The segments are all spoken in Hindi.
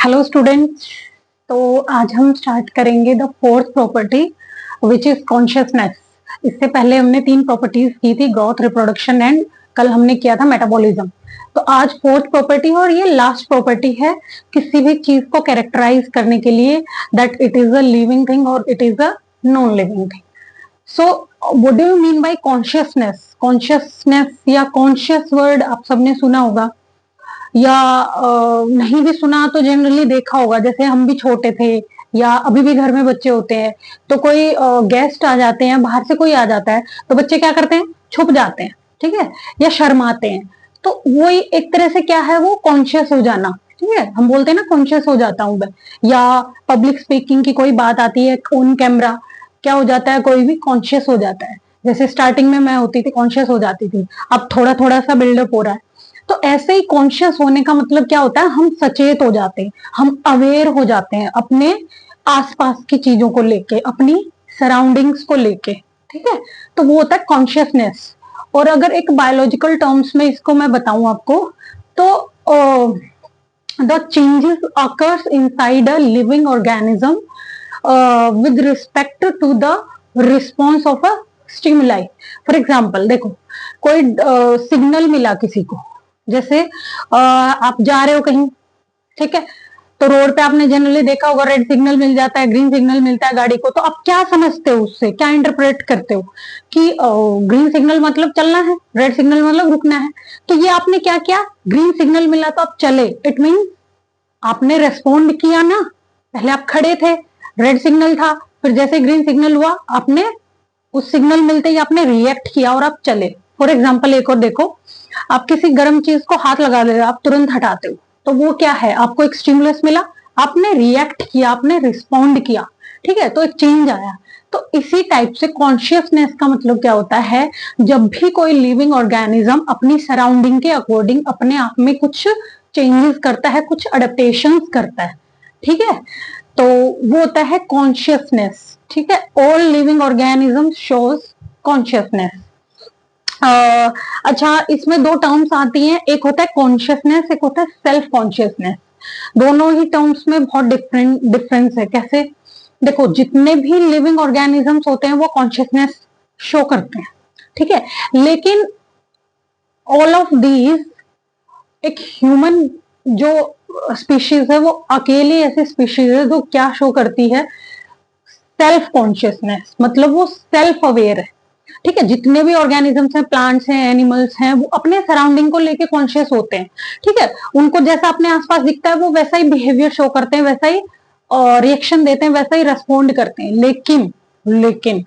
Hello students. तो आज हम स्टार्ट करेंगे the fourth property which is consciousness. इससे पहले हमने 3 प्रॉपर्टीज की थी, ग्रोथ, रिप्रोडक्शन एंड कल हमने किया था मेटाबॉलिज्म। तो आज फोर्थ प्रॉपर्टी और ये लास्ट प्रॉपर्टी है किसी भी चीज को कैरेक्टराइज करने के लिए, that it is a living thing और it is a non living thing. So what do you mean by consciousness? Consciousness या कॉन्शियस वर्ड आप सबने सुना होगा या नहीं भी सुना तो जनरली देखा होगा। जैसे हम भी छोटे थे या अभी भी घर में बच्चे होते हैं तो कोई गेस्ट आ जाते हैं, बाहर से कोई आ जाता है तो बच्चे क्या करते हैं, छुप जाते हैं, ठीक है, या शर्माते हैं। तो वही एक तरह से क्या है, वो कॉन्शियस हो जाना। ठीक है, हम बोलते हैं ना कॉन्शियस हो जाता हूं मैं। या पब्लिक स्पीकिंग की कोई बात आती है ऑन कैमरा, क्या हो जाता है, कोई भी कॉन्शियस हो जाता है। जैसे स्टार्टिंग में मैं होती थी कॉन्शियस हो जाती थी, अब थोड़ा थोड़ा सा बिल्डअप हो रहा है। तो ऐसे ही कॉन्शियस होने का मतलब क्या होता है, हम सचेत हो जाते हैं, हम अवेयर हो जाते हैं अपने आसपास की चीजों को लेके, अपनी सराउंडिंग्स को लेके। ठीक है, तो वो होता है कॉन्शियसनेस। और अगर एक बायोलॉजिकल टर्म्स में इसको मैं बताऊं आपको, तो the changes occurs inside a living organism with respect to the response of a stimuli. For example देखो, कोई सिग्नल मिला किसी को, जैसे आप जा रहे हो कहीं, ठीक है, तो रोड पे आपने जनरली देखा होगा रेड सिग्नल मिल जाता है, ग्रीन सिग्नल मिलता है गाड़ी को। तो आप क्या समझते हो, उससे क्या इंटरप्रेट करते हो कि ग्रीन सिग्नल मतलब चलना है, रेड सिग्नल मतलब रुकना है। तो ये आपने क्या किया, ग्रीन सिग्नल मिला तो आप चले, इट मीन आपने रेस्पॉन्ड किया ना। पहले आप खड़े थे, रेड सिग्नल था, फिर जैसे ग्रीन सिग्नल हुआ आपने उस सिग्नल मिलते ही आपने रिएक्ट किया और आप चले। फॉर एग्जाम्पल एक और देखो, आप किसी गर्म चीज को हाथ लगा दे, आप तुरंत हटाते हो, तो वो क्या है, आपको एक स्टिमुलस मिला, आपने रिएक्ट किया, आपने रिस्पॉन्ड किया, ठीक है, तो एक चेंज आया। तो इसी टाइप से कॉन्शियसनेस का मतलब क्या होता है, जब भी कोई लिविंग ऑर्गेनिज्म अपनी सराउंडिंग के अकॉर्डिंग अपने आप में कुछ चेंजेस करता है, कुछ अडेप्टेशन करता है, ठीक है, तो वो होता है कॉन्शियसनेस। ठीक है, all living organism shows consciousness. अच्छा, इसमें 2 टर्म्स आती हैं, एक होता है कॉन्शियसनेस, एक होता है सेल्फ कॉन्शियसनेस। दोनों ही टर्म्स में बहुत डिफरेंस है। कैसे, देखो जितने भी लिविंग ऑर्गेनिजम्स होते हैं वो कॉन्शियसनेस शो करते हैं, ठीक है, लेकिन ऑल ऑफ दीज, एक ह्यूमन जो स्पीशीज है वो अकेली ऐसी स्पीशीज है जो क्या शो करती है, सेल्फ कॉन्शियसनेस, मतलब वो सेल्फ अवेयर है। ठीक है, जितने भी ऑर्गेनिजम्स हैं, प्लांट्स हैं, एनिमल्स हैं, वो अपने सराउंडिंग को लेके कॉन्शियस होते हैं। ठीक है, उनको जैसा अपने आसपास दिखता है वो वैसा ही बिहेवियर शो करते हैं, वैसा ही रिएक्शन देते हैं, वैसा ही रेस्पॉन्ड करते हैं। लेकिन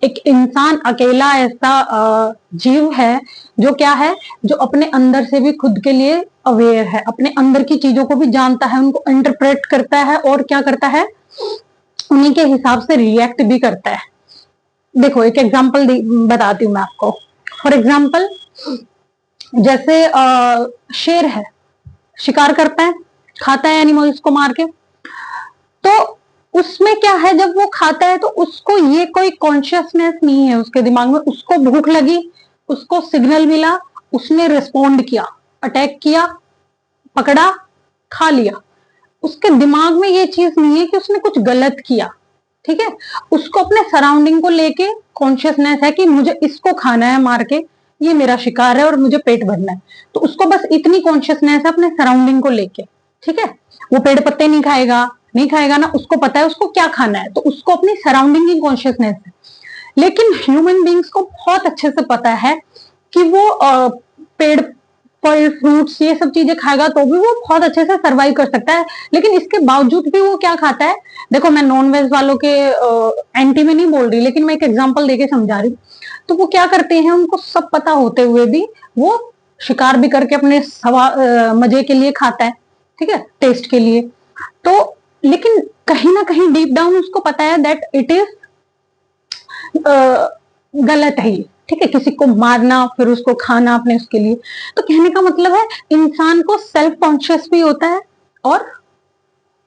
एक इंसान अकेला ऐसा जीव है जो क्या है, जो अपने अंदर से भी खुद के लिए अवेयर है, अपने अंदर की चीजों को भी जानता है, उनको इंटरप्रेट करता है और क्या करता है, उन्हीं के हिसाब से रिएक्ट भी करता है। देखो एक एग्जांपल बताती हूँ मैं आपको। फॉर एग्जांपल, जैसे शेर है, शिकार करता है, खाता है एनिमल्स को मार के, तो उसमें क्या है, जब वो खाता है तो उसको ये कोई कॉन्शियसनेस नहीं है उसके दिमाग में, उसको भूख लगी, उसको सिग्नल मिला, उसने रिस्पॉन्ड किया, अटैक किया, पकड़ा, खा लिया। उसके दिमाग में ये चीज नहीं है कि उसने कुछ गलत किया। ठीक है, उसको अपने सराउंडिंग को लेके कॉन्शियसनेस है कि मुझे इसको खाना है मार के, ये मेरा शिकार है और मुझे पेट भरना है। तो उसको बस इतनी कॉन्शियसनेस है अपने सराउंडिंग को लेके। ठीक है, वो पेड़ पत्ते नहीं खाएगा ना, उसको पता है उसको क्या खाना है, तो उसको अपनी सराउंडिंग की कॉन्शियसनेस है। लेकिन ह्यूमन बींग्स को बहुत अच्छे से पता है कि वो पेड़, फल, फ्रूट्स, ये सब चीजें खाएगा तो भी वो बहुत अच्छे से सरवाइव कर सकता है। लेकिन इसके बावजूद भी वो क्या खाता है, देखो मैं नॉन वेज वालों के एंटी में नहीं बोल रही, लेकिन मैं एक एग्जांपल देके समझा रही हूँ। तो वो क्या करते हैं, उनको सब पता होते हुए भी वो शिकार भी करके अपने मजे के लिए खाता है, ठीक है, टेस्ट के लिए। तो लेकिन कहीं ना कहीं डीप डाउन उसको पता है दैट इट इज गलत है ये। ठीक है, किसी को मारना फिर उसको खाना अपने उसके लिए। तो कहने का मतलब है इंसान को सेल्फ कॉन्शियस भी होता है और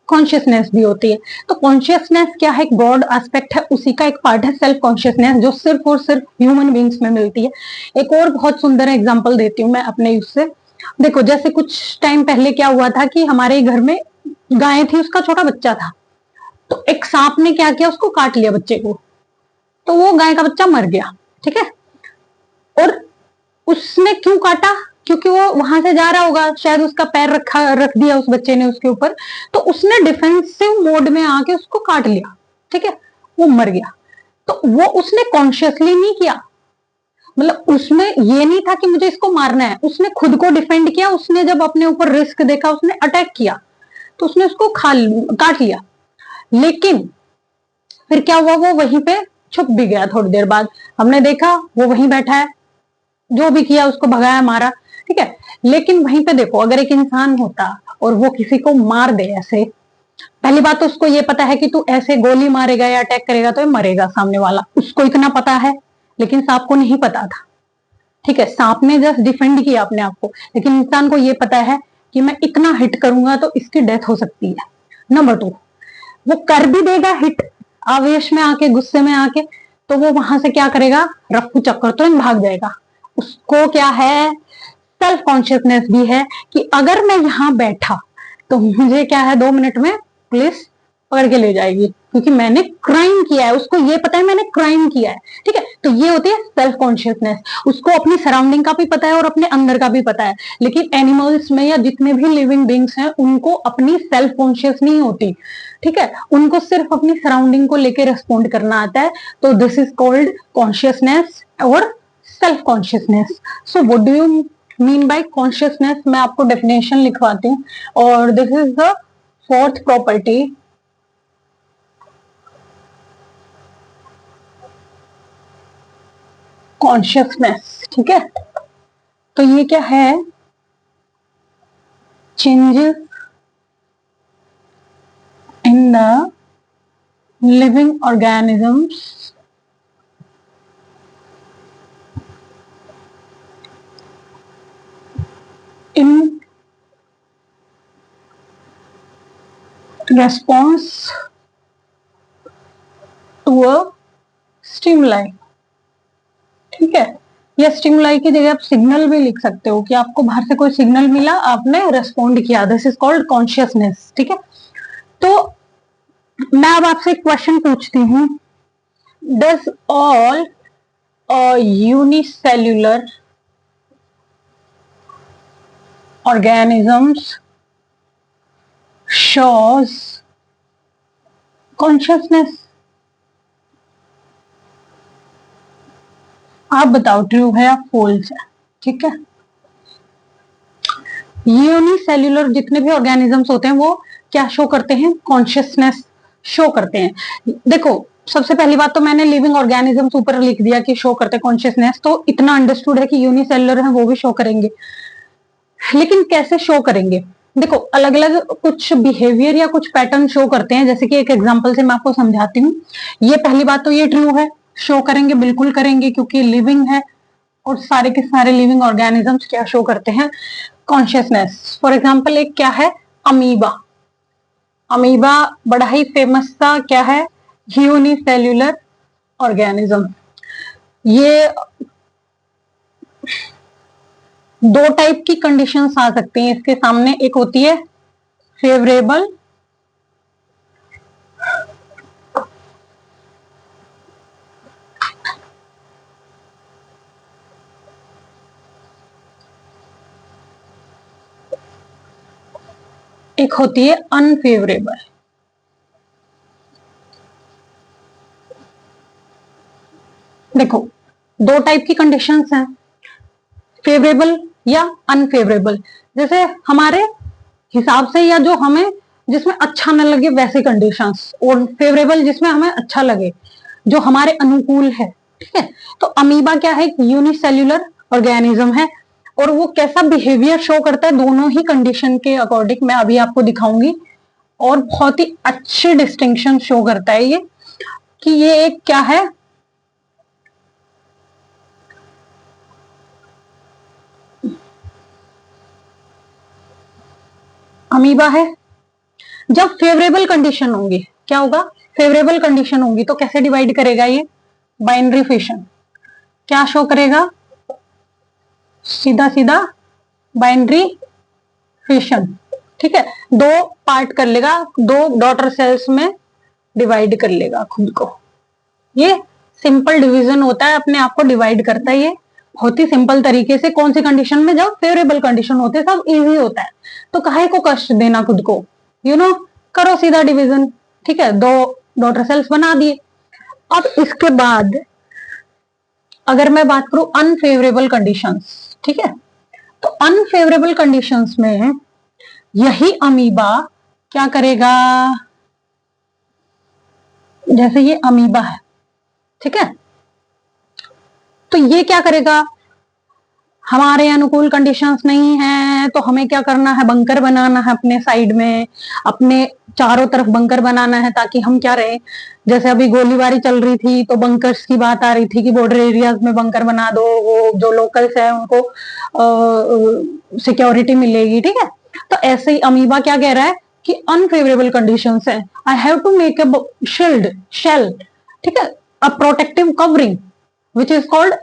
कॉन्शियसनेस भी होती है। तो कॉन्शियसनेस क्या है, एक ब्रॉड एस्पेक्ट है, उसी का एक पार्ट है सेल्फ कॉन्शियसनेस, जो सिर्फ और सिर्फ ह्यूमन बींग्स में मिलती है। एक और बहुत सुंदर एग्जांपल देती हूँ मैं अपने उससे। देखो जैसे कुछ टाइम पहले क्या हुआ था कि हमारे घर में गाय थी, उसका छोटा बच्चा था, तो एक सांप ने क्या किया, उसको काट लिया बच्चे को, तो वो गाय का बच्चा मर गया। ठीक है, और उसने क्यों काटा, क्योंकि वो वहां से जा रहा होगा, शायद उसका पैर रख दिया उस बच्चे ने उसके ऊपर, तो उसने डिफेंसिव मोड में आके उसको काट लिया। ठीक है, वो मर गया। तो वो उसने कॉन्शियसली नहीं किया, मतलब उसमें ये नहीं था कि मुझे इसको मारना है, उसने खुद को डिफेंड किया, उसने जब अपने ऊपर रिस्क देखा उसने अटैक किया, तो उसने उसको काट लिया। लेकिन फिर क्या हुआ, वो वहीं पे छुप भी गया। थोड़ी देर बाद हमने देखा वो वहीं बैठा है, जो भी किया उसको भगाया मारा। ठीक है, लेकिन वहीं पे देखो, अगर एक इंसान होता और वो किसी को मार दे ऐसे, पहली बात तो उसको ये पता है कि तू ऐसे गोली मारेगा या अटैक करेगा तो ये मरेगा सामने वाला, उसको इतना पता है, लेकिन सांप को नहीं पता था। ठीक है, सांप ने जस्ट डिफेंड किया अपने आप को, लेकिन इंसान को ये पता है कि मैं इतना हिट करूंगा तो इसकी डेथ हो सकती है। नंबर 2, वो कर भी देगा हिट आवेश में आके, गुस्से में आके, तो वो वहां से क्या करेगा, रफ्फू चक्कर तो भाग जाएगा। उसको क्या है, सेल्फ कॉन्शियसनेस भी है कि अगर मैं यहां बैठा तो मुझे क्या है, 2 मिनट में पुलिस पकड़ के ले जाएगी, क्योंकि मैंने क्राइम किया है, उसको ये पता है मैंने क्राइम किया है। ठीक है, तो ये होती है सेल्फ कॉन्शियसनेस, उसको अपनी सराउंडिंग का भी पता है और अपने अंदर का भी पता है। लेकिन एनिमल्स में या जितने भी लिविंग बींग्स हैं उनको अपनी सेल्फ कॉन्शियस नहीं होती। ठीक है, उनको सिर्फ अपनी सराउंडिंग को लेकर रेस्पॉन्ड करना आता है। तो दिस इज कॉल्ड कॉन्शियसनेस और self consciousness. So what do you mean by consciousness, मैं आपको डेफिनेशन लिखवाती हूँ। और this is the fourth property, consciousness. ठीक है, तो ये क्या है, changes in the living organisms in response to a stimuli. ठीक है, या स्टिमुलाई की जगह आप सिग्नल भी लिख सकते हो कि आपको बाहर से कोई सिग्नल मिला, आपने रेस्पॉन्ड किया, दिस इज कॉल्ड कॉन्शियसनेस। ठीक है, तो मैं अब आपसे एक क्वेश्चन पूछती हूँ, does all unicellular organisms shows consciousness? आप बताओ ट्रू है या फॉल्स है। ठीक है, यूनिसेल्युलर जितने भी ऑर्गेनिजम्स होते हैं वो क्या शो करते हैं, कॉन्शियसनेस शो करते हैं। देखो, सबसे पहली बात तो मैंने लिविंग ऑर्गेनिजम्स ऊपर लिख दिया कि शो करते हैं कॉन्शियसनेस, तो इतना अंडरस्टूड है कि यूनिसेल्युलर है वो भी शो करेंगे। लेकिन कैसे शो करेंगे, देखो अलग अलग कुछ बिहेवियर या कुछ पैटर्न शो करते हैं, जैसे कि एक एग्जांपल से मैं आपको समझाती हूँ। ये पहली बात तो ये ट्रू है, शो करेंगे, बिल्कुल करेंगे, क्योंकि लिविंग है और सारे के सारे लिविंग ऑर्गेनिजम्स क्या शो करते हैं, कॉन्शियसनेस। फॉर एग्जाम्पल एक क्या है, अमीबा। अमीबा बड़ा ही फेमस था, क्या है, यूनिसेल्युलर ऑर्गेनिज्म। ये 2 टाइप की कंडीशंस आ सकती हैं इसके सामने, एक होती है फेवरेबल एक होती है अनफेवरेबल। देखो 2 टाइप की कंडीशंस हैं, फेवरेबल या अनफेवरेबल। जैसे हमारे हिसाब से या जो हमें जिसमें अच्छा न लगे वैसे कंडीशंस, और फेवरेबल जिसमें हमें अच्छा लगे, जो हमारे अनुकूल है। ठीक है, तो अमीबा क्या है, यूनिसेल्युलर ऑर्गेनिज्म है, और वो कैसा बिहेवियर शो करता है दोनों ही कंडीशन के अकॉर्डिंग मैं अभी आपको दिखाऊंगी। और बहुत ही अच्छे डिस्टिंक्शन शो करता है ये, कि ये एक क्या है, अमीबा है। जब फेवरेबल कंडीशन होंगी क्या होगा, फेवरेबल कंडीशन होंगी तो कैसे डिवाइड करेगा ये, बाइनरी फिशन। क्या शो करेगा, सीधा सीधा बाइनरी फिशन। ठीक है, दो पार्ट कर लेगा, दो डॉटर सेल्स में डिवाइड कर लेगा खुद को। ये सिंपल डिवीजन होता है, अपने आप को डिवाइड करता है ये बहुत ही सिंपल तरीके से। कौन सी कंडीशन में? जब फेवरेबल कंडीशन होते हैं, सब इजी होता है। तो काहे को कष्ट देना खुद को, करो सीधा डिवीजन। ठीक है, दो डॉटर सेल्स बना दिए। अब इसके बाद अगर मैं बात करूं अनफेवरेबल कंडीशंस, ठीक है, तो अनफेवरेबल कंडीशंस में यही अमीबा क्या करेगा? जैसे ये अमीबा है, ठीक है, तो ये क्या करेगा? हमारे अनुकूल कंडीशंस नहीं है, तो हमें क्या करना है? बंकर बनाना है अपने साइड में, अपने चारों तरफ बंकर बनाना है, ताकि हम क्या रहे। जैसे अभी गोलीबारी चल रही थी तो बंकर्स की बात आ रही थी कि बॉर्डर एरियाज में बंकर बना दो, वो जो लोकल्स है उनको सिक्योरिटी मिलेगी। ठीक है, तो ऐसे ही अमीबा क्या कह रहा है कि अनफेवरेबल कंडीशंस है, I have to make a shield shell, ठीक है, a protective covering which is called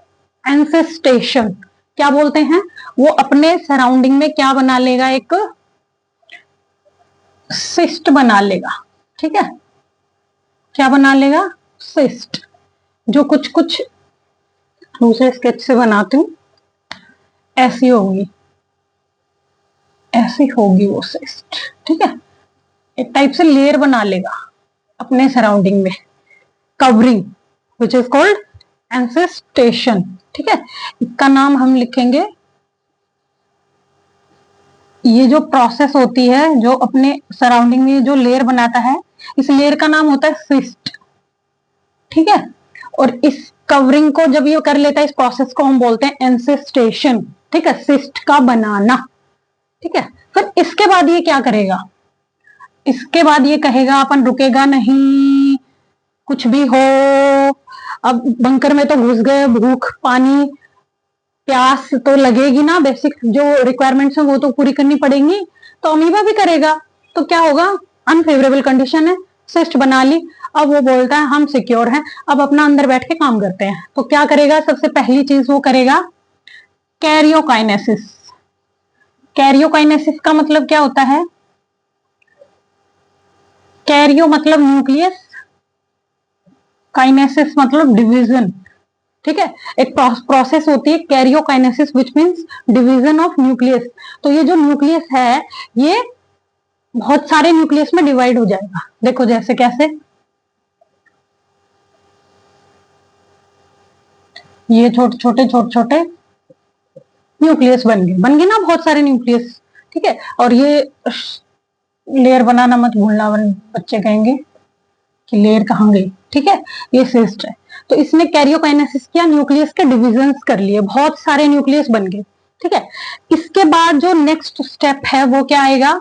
encystation. क्या बोलते हैं? वो अपने सराउंडिंग में क्या बना लेगा? एक सिस्ट बना लेगा। ठीक है, क्या बना लेगा? सिस्ट, जो कुछ कुछ दूसरे स्केच से बनाती हूं, ऐसी होगी, ऐसी होगी वो सिस्ट। ठीक है, एक टाइप से लेयर बना लेगा अपने सराउंडिंग में, कवरिंग विच इज कॉल्ड एंसेस्टेशन। ठीक है, इसका नाम हम लिखेंगे, ये जो प्रोसेस होती है जो अपने सराउंडिंग में जो लेयर बनाता है, इस लेयर का नाम होता है सिस्ट। ठीक है, और इस कवरिंग को जब ये कर लेता है, इस प्रोसेस को हम बोलते हैं एंसेस्टेशन। ठीक है, सिस्ट का बनाना। ठीक है, फिर इसके बाद ये क्या करेगा? इसके बाद ये कहेगा अपन रुकेगा नहीं, कुछ भी हो। अब बंकर में तो घुस गए, भूख पानी प्यास तो लगेगी ना, बेसिक जो रिक्वायरमेंट्स है वो तो पूरी करनी पड़ेंगी, तो अमीबा भी करेगा। तो क्या होगा? अनफेवरेबल कंडीशन है, सिस्ट बना ली, अब वो बोलता है हम सिक्योर हैं, अब अपना अंदर बैठ के काम करते हैं। तो क्या करेगा? सबसे पहली चीज वो करेगा कैरियोकाइनेसिस। कैरियोकाइनेसिस का मतलब क्या होता है? कैरियो मतलब न्यूक्लियस, काइनेसिस मतलब डिवीजन। ठीक है, एक प्रोसेस होती है karyokinesis which means division of nucleus. तो ये जो न्यूक्लियस है ये बहुत सारे न्यूक्लियस में डिवाइड हो जाएगा। देखो जैसे कैसे, ये छोटे छोटे छोटे छोटे न्यूक्लियस बन गए ना, बहुत सारे न्यूक्लियस। ठीक है, और ये लेयर बनाना मत भूलना, बच्चे कहेंगे कि लेयर कहाँ गई। ठीक है, ये सिस्ट है, तो इसने कैरियोकाइनेसिस किया, न्यूक्लियस के डिविजन्स कर लिए, बहुत सारे न्यूक्लियस बन गए। ठीक है, इसके बाद जो नेक्स्ट स्टेप है वो क्या आएगा?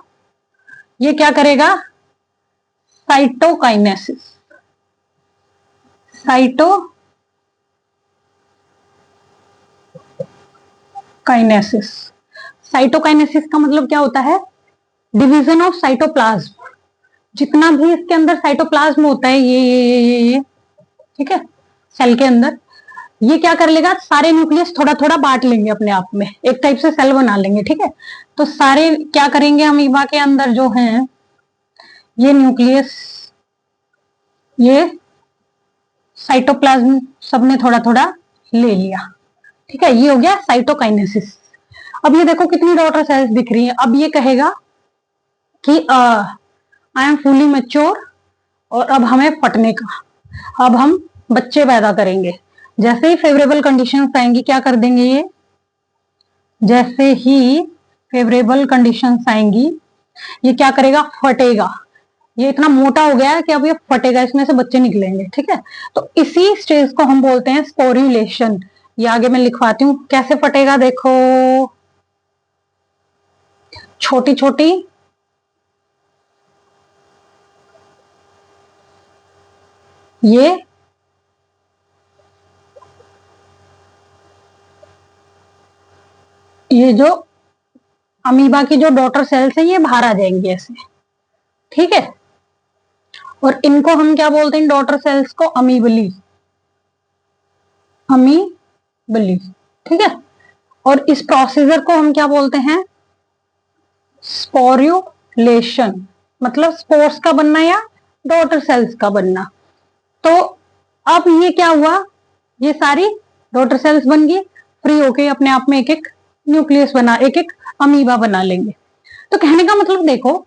ये क्या करेगा? साइटोकाइनेसिस। साइटोकाइनेसिस, साइटोकाइनेसिस का मतलब क्या होता है? Division of cytoplasm. जितना भी इसके अंदर साइटोप्लाज्म होता है, ये ठीक है, सेल के अंदर, ये क्या कर लेगा? सारे न्यूक्लियस थोड़ा थोड़ा बांट लेंगे अपने आप में, एक टाइप से सेल बना लेंगे। ठीक है, तो सारे क्या करेंगे? अमीबा के अंदर जो हैं ये न्यूक्लियस, ये साइटोप्लाज्म, सबने थोड़ा थोड़ा ले लिया। ठीक है, ये हो गया साइटोकाइनेसिस। अब ये देखो कितनी डॉटर सेल्स दिख रही हैं। अब ये कहेगा कि आई एम फुली मैच्योर, और अब हमें फटने का, अब हम बच्चे पैदा करेंगे। जैसे ही फेवरेबल कंडीशंस आएंगी क्या कर देंगे ये? जैसे ही फेवरेबल कंडीशंस आएंगी ये क्या करेगा? फटेगा। ये इतना मोटा हो गया है कि अब ये फटेगा, इसमें से बच्चे निकलेंगे। ठीक है, तो इसी स्टेज को हम बोलते हैं स्पोरुलेशन। ये आगे मैं लिखवाती हूँ कैसे फटेगा। देखो, छोटी छोटी ये जो अमीबा की जो डॉटर सेल्स है ये बाहर आ जाएंगी ऐसे। ठीक है, और इनको हम क्या बोलते हैं? डॉटर सेल्स को अमीबली, अमीबली। ठीक है, और इस प्रोसीजर को हम क्या बोलते हैं? स्पोर्यू मतलब स्पोर्स का बनना या डॉटर सेल्स का बनना। तो अब ये क्या हुआ, ये सारी डॉटर सेल्स बन गई, फ्री होके अपने आप में एक एक न्यूक्लियस बना, एक एक अमीबा बना लेंगे। तो कहने का मतलब देखो,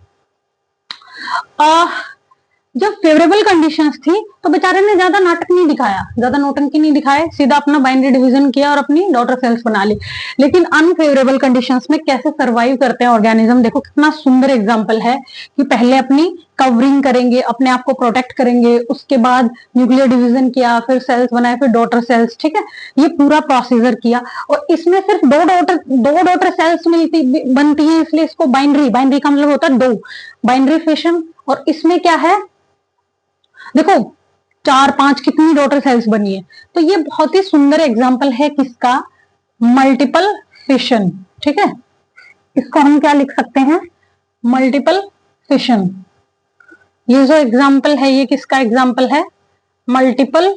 जब फेवरेबल कंडीशंस थी तो बेचारे ने ज्यादा नाटक नहीं दिखाया, ज्यादा नौटंकी नहीं दिखाए, सीधा अपना बाइनरी डिवीजन किया और अपनी डॉटर सेल्स बना ली। लेकिन अनफेवरेबल कंडीशंस में कैसे सरवाइव करते हैं ऑर्गेनिज्म, देखो कितना सुंदर एग्जांपल है कि पहले अपनी कवरिंग करेंगे, अपने आप को प्रोटेक्ट करेंगे, उसके बाद न्यूक्लियर डिवीजन किया, फिर सेल्स बनाए, फिर डॉटर सेल्स, ठीक है, ये पूरा प्रोसीजर किया। और इसमें सिर्फ दो डॉटर सेल्स मिलती बनती है, इसलिए इसको बाइनरी का मतलब होता है दो, बाइनरी फिशन। और इसमें क्या है, देखो 4-5 कितनी डॉटर सेल्स बनी है। तो ये बहुत ही सुंदर एग्जांपल है किसका, मल्टीपल फिशन, ठीक है, इसको हम क्या लिख सकते हैं, मल्टीपल फिशन। ये जो एग्जांपल है ये किसका एग्जांपल है, मल्टीपल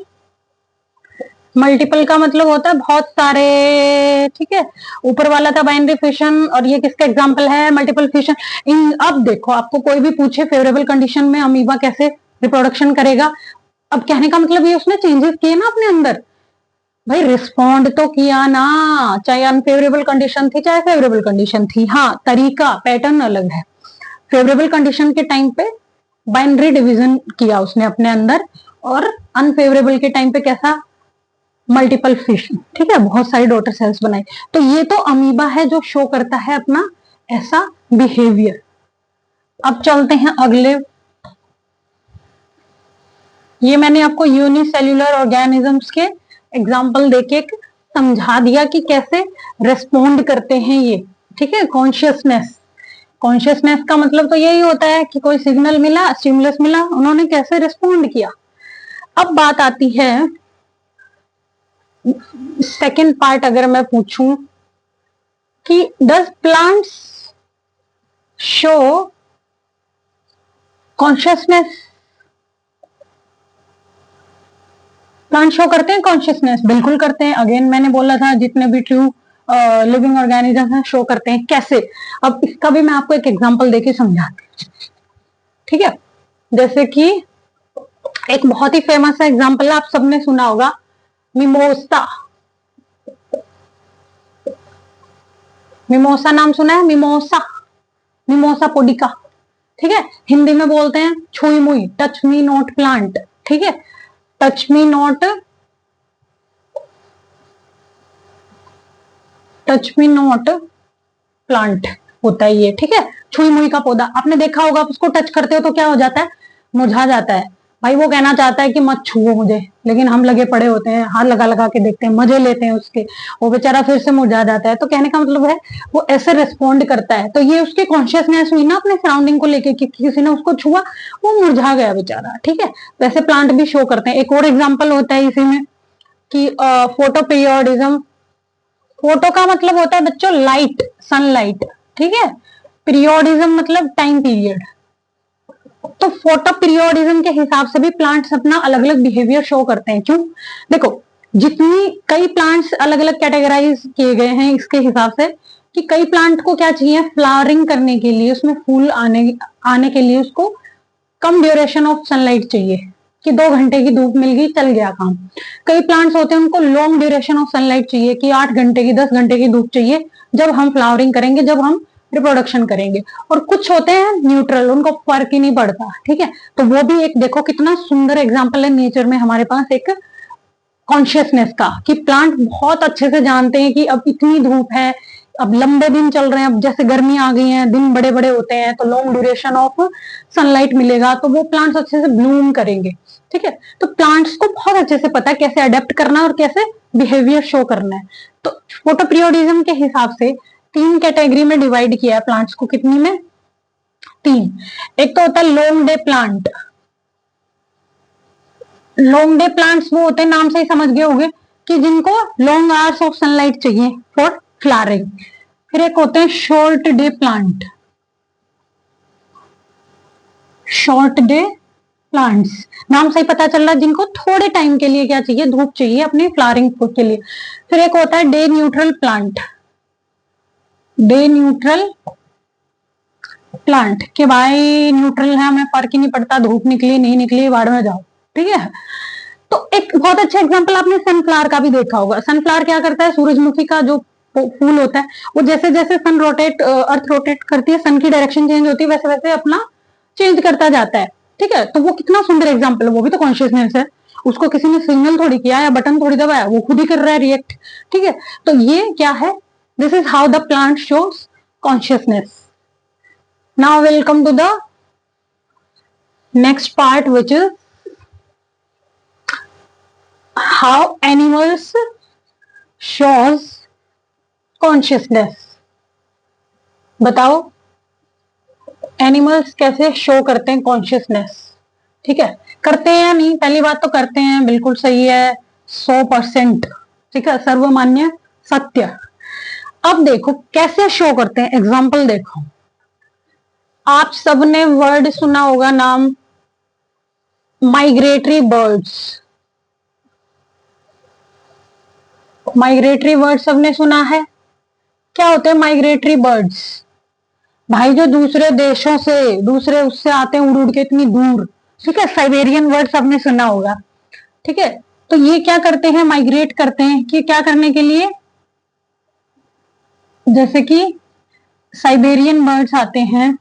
का मतलब होता है बहुत सारे, ठीक है, ऊपर वाला था बाइनरी फिशन और ये किसका एग्जांपल है, मल्टीपल फिशन। इन अब देखो आपको कोई भी पूछे फेवरेबल कंडीशन में अमीबा कैसे रिप्रोडक्शन करेगा, अब कहने का मतलब ये उसने चेंजेस किए ना अपने अंदर, भाई रिस्पॉन्ड तो किया ना, चाहे अनफेवरेबल कंडीशन थी चाहे फेवरेबल कंडीशन थी, हाँ तरीका पैटर्न अलग है। फेवरेबल कंडीशन के टाइम पे बाइनरी डिवीजन किया उसने अपने अंदर, और अनफेवरेबल के टाइम पे कैसा, मल्टीपल फिशन, ठीक है, बहुत सारी डॉटर सेल्स बनाई। तो ये तो अमीबा है जो शो करता है अपना ऐसा बिहेवियर। अब चलते हैं अगले, ये मैंने आपको यूनिसेल्यूलर ऑर्गेनिजम्स के एग्जाम्पल देके समझा दिया कि कैसे रेस्पोंड करते हैं ये, ठीक है। कॉन्शियसनेस का मतलब तो यही होता है कि कोई सिग्नल मिला, स्टिमुलस मिला, उन्होंने कैसे रेस्पोंड किया। अब बात आती है सेकेंड पार्ट, अगर मैं पूछूं कि does plants show consciousness, plant show करते हैं कॉन्शियसनेस, बिल्कुल करते हैं। अगेन मैंने बोला था जितने भी ट्रू लिविंग ऑर्गेनिज्म हैं शो करते हैं, कैसे, अब इसका भी मैं आपको एक एग्जांपल देके समझाती हूँ, ठीक है। जैसे कि एक बहुत ही फेमस एग्जांपल है, आप सबने सुना होगा, मिमोसा। मिमोसा नाम सुना है, मिमोसा पोडिका, ठीक है। हिंदी में बोलते हैं छुई मुई, टच मी नॉट प्लांट, ठीक है, टच मी नॉट प्लांट होता है ये, ठीक है। छुई मुई का पौधा आपने देखा होगा, उसको टच करते हो तो क्या हो जाता है, मुरझा जाता है। भाई वो कहना चाहता है कि मत छुओ मुझे, लेकिन हम लगे पड़े होते हैं, हाथ लगा लगा के देखते हैं, मजे लेते हैं उसके, वो बेचारा फिर से मुरझा जाता है। तो कहने का मतलब है वो ऐसे रिस्पॉन्ड करता है। तो ये उसकी कॉन्शियसनेस हुई ना अपने सराउंडिंग को लेके कि किसी ने उसको छुआ, वो मुरझा गया बेचारा, ठीक है। वैसे प्लांट भी शो करते हैं। एक और एग्जाम्पल होता है इसी में कि फोटो पीरियोडिज्म। फोटो का मतलब होता है बच्चों लाइट, सनलाइट, ठीक है। पीरियोडिज्म मतलब टाइम पीरियड। तो फोटो पीरियोडिज्म के हिसाब से भी प्लांट्स अपना अलग अलग बिहेवियर शो करते हैं। क्यों, देखो जितनी कई प्लांट्स अलग अलग कैटेगराइज किए गए हैं इसके हिसाब से कि कई प्लांट को क्या चाहिए, फ्लावरिंग करने के लिए, उसमें फूल आने के लिए उसको कम ड्यूरेशन ऑफ सनलाइट चाहिए, कि 2 घंटे की धूप मिल गई चल गया काम। कई प्लांट्स होते हैं उनको लॉन्ग ड्यूरेशन ऑफ सनलाइट चाहिए, कि 8 घंटे की, 10 घंटे की धूप चाहिए जब हम फ्लावरिंग करेंगे, जब हम रिप्रोडक्शन करेंगे। और कुछ होते हैं न्यूट्रल, उनको फर्क ही नहीं पड़ता, ठीक है। तो वो भी एक देखो कितना सुंदर एग्जाम्पल है नेचर में हमारे पास एक कॉन्शियसनेस का, कि प्लांट बहुत अच्छे से जानते हैं कि अब इतनी धूप है, अब लंबे दिन चल रहे हैं, अब जैसे गर्मी आ गई है, दिन बड़े बड़े होते हैं, तो लॉन्ग ड्यूरेशन ऑफ सनलाइट मिलेगा, तो वो प्लांट्स अच्छे से ब्लूम करेंगे, ठीक है। तो प्लांट्स को बहुत अच्छे से पता है कैसे अडेप्ट करना है और कैसे बिहेवियर शो करना है। तो फोटो पीरियोडिज्म के हिसाब से 3 कैटेगरी में डिवाइड किया है प्लांट्स को, कितनी में, 3। एक तो होता है long day plant. Long day plants वो होते हैं, नाम से ही समझ गए होंगे, कि जिनको लॉन्ग आवर्स ऑफ सनलाइट चाहिए फॉर फ्लावरिंग। फिर एक होते हैं short day plant. Short day plants, नाम से ही पता चल रहा है जिनको थोड़े टाइम के लिए क्या चाहिए, धूप चाहिए अपनी फ्लावरिंग के लिए। फिर एक होता है day neutral plant. Day neutral plant के भाई न्यूट्रल है, हमें फर्क ही नहीं पड़ता, धूप निकली नहीं निकली बाढ़ में जाओ, ठीक है। तो एक बहुत अच्छा एग्जांपल आपने सनफ्लावर का भी देखा होगा। सनफ्लावर क्या करता है, सूरजमुखी का जो फूल होता है वो जैसे जैसे सन रोटेट अर्थ रोटेट करती है, सन की डायरेक्शन चेंज होती है, वैसे वैसे अपना चेंज करता जाता है, ठीक है। तो वो कितना सुंदर एग्जाम्पल है, वो भी तो कॉन्शियसनेस है। उसको किसी ने सिग्नल थोड़ी किया या बटन थोड़ी दबाया, वो खुद ही कर रहा है रिएक्ट, ठीक है। तो ये क्या है, this is how the plant shows consciousness. Now will come to the next part which is how animals shows consciousness। बताओ एनिमल्स कैसे शो करते हैं कॉन्शियसनेस, ठीक है। करते हैं या नहीं, पहली बात तो करते हैं, बिल्कुल सही है, 100%, ठीक है, सर्वमान्य सत्य। अब देखो कैसे शो करते हैं, एग्जाम्पल देखो। आप सबने वर्ड सुना होगा, नाम माइग्रेटरी बर्ड्स। माइग्रेटरी वर्ड सबने सुना है, क्या होते हैं माइग्रेटरी बर्ड्स? भाई जो दूसरे देशों से, दूसरे उससे आते हैं उड़ उड़ के इतनी दूर, ठीक है। साइबेरियन वर्ड सबने सुना होगा, ठीक है। तो ये क्या करते हैं, माइग्रेट करते हैं, कि क्या करने के लिए, जैसे कि साइबेरियन बर्ड्स आते हैं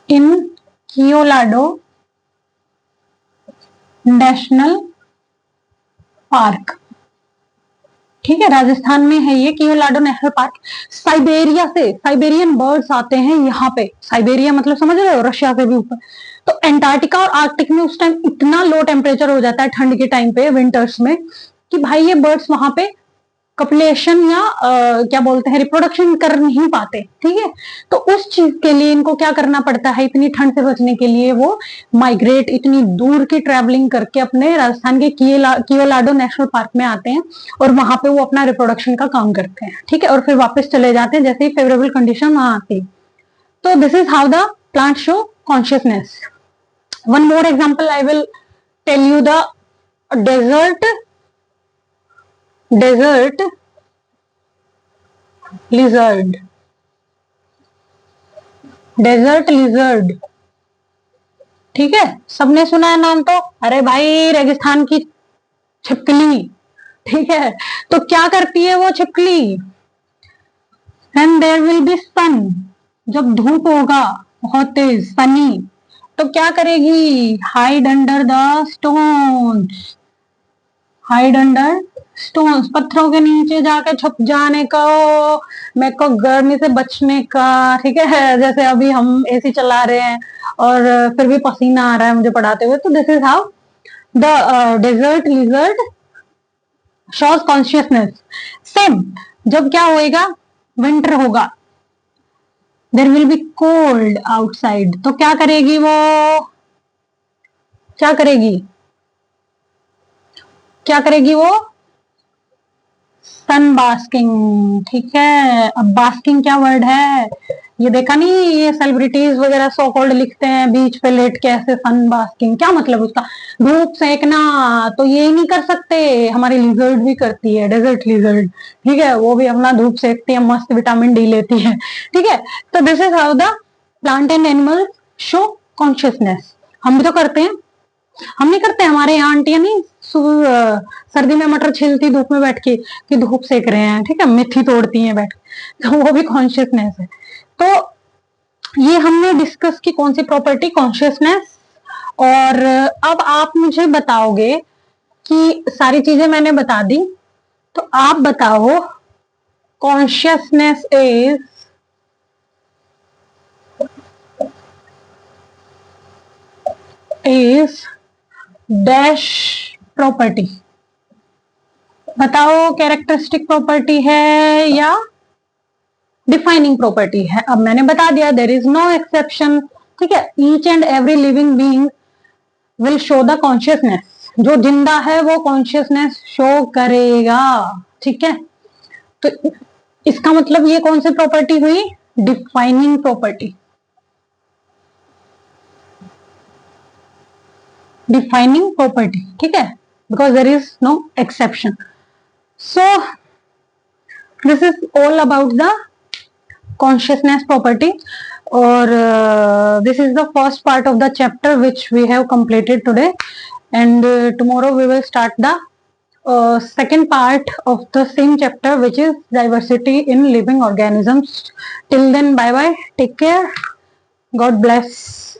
इन कियोलाडो नेशनल पार्क, ठीक है, राजस्थान में है ये कियोलाडो नेशनल पार्क। साइबेरिया से साइबेरियन बर्ड्स आते हैं यहाँ पे, साइबेरिया मतलब समझ रहे हो, रशिया से भी ऊपर। तो एंटार्क्टिका और आर्कटिक में उस टाइम इतना लो टेम्परेचर हो जाता है ठंड के टाइम पे, विंटर्स में, कि भाई ये बर्ड्स वहां पे कपलेशन या क्या बोलते हैं, रिप्रोडक्शन कर नहीं पाते, ठीक है। तो उस चीज के लिए इनको क्या करना पड़ता है, इतनी ठंड से बचने के लिए वो माइग्रेट इतनी दूर की ट्रेवलिंग करके अपने राजस्थान के कियोलाडो नेशनल पार्क में आते हैं, और वहां पे वो अपना रिप्रोडक्शन का काम करते हैं, ठीक है, और फिर वापस चले जाते हैं जैसे ही फेवरेबल कंडीशन वहां आती है। तो this is how the plant show consciousness. One more example I will tell you, the desert lizard. Desert lizard, ठीक है, सबने सुना है नाम तो, अरे भाई रेगिस्तान की छिपकली, ठीक है। तो क्या करती है वो छिपकली, एंड देयर विल बी सन, जब धूप होगा बहुत तेज सनी, तो क्या करेगी, hide under the stones, hide under stones, पत्थरों के नीचे जाके छुप जाने का, मेरे को गर्मी से बचने का, ठीक है। जैसे अभी हम एसी चला रहे हैं और फिर भी पसीना आ रहा है मुझे पढ़ाते हुए, तो this is how the desert lizard shows consciousness. Same जब क्या होएगा, विंटर होगा, there will be cold outside, तो क्या करेगी वो, क्या करेगी, क्या करेगी वो, सन बास्किंग, ठीक है। अब बास्किंग क्या वर्ड है, ये देखा नहीं, ये सेलिब्रिटीज वगैरह सो कॉल्ड लिखते हैं बीच पे लेट के ऐसे, सन बास्किंग क्या मतलब उसका, धूप सेकना। तो ये ही नहीं कर सकते, हमारी लिजर्ड भी करती है, डेजर्ट लिजर्ड, ठीक है, वो भी अपना धूप सेकती है, मस्त विटामिन डी लेती है, ठीक है। तो this is how the plant and animal show consciousness. हम भी तो करते हैं, हम नहीं करते, हमारे यहाँ आंटियां नहीं सर्दी में मटर छीलती धूप में बैठ के, कि धूप सेक रहे हैं, ठीक है, मेथी तोड़ती हैं बैठ के, तो वो भी कॉन्शियसनेस है। तो ये हमने डिस्कस की कौन सी प्रॉपर्टी, कॉन्शियसनेस। और अब आप मुझे बताओगे कि सारी चीजें मैंने बता दी, तो आप बताओ कॉन्शियसनेस इज डैश प्रॉपर्टी। बताओ कैरेक्टरिस्टिक प्रॉपर्टी है या डिफाइनिंग प्रॉपर्टी है। अब मैंने बता दिया, देर इज नो एक्सेप्शन, ठीक है, each and every living being will show the consciousness, जो जिंदा है वो कॉन्शियसनेस शो करेगा, ठीक है। तो इसका मतलब ये कौन सी प्रॉपर्टी हुई, डिफाइनिंग प्रॉपर्टी, डिफाइनिंग प्रॉपर्टी, ठीक है, because there is no exception. So This is all about the consciousness property, or this is the first part of the chapter which we have completed today, and tomorrow we will start the second part of the same chapter, which is diversity in living organisms. Till then, bye bye, take care, God bless.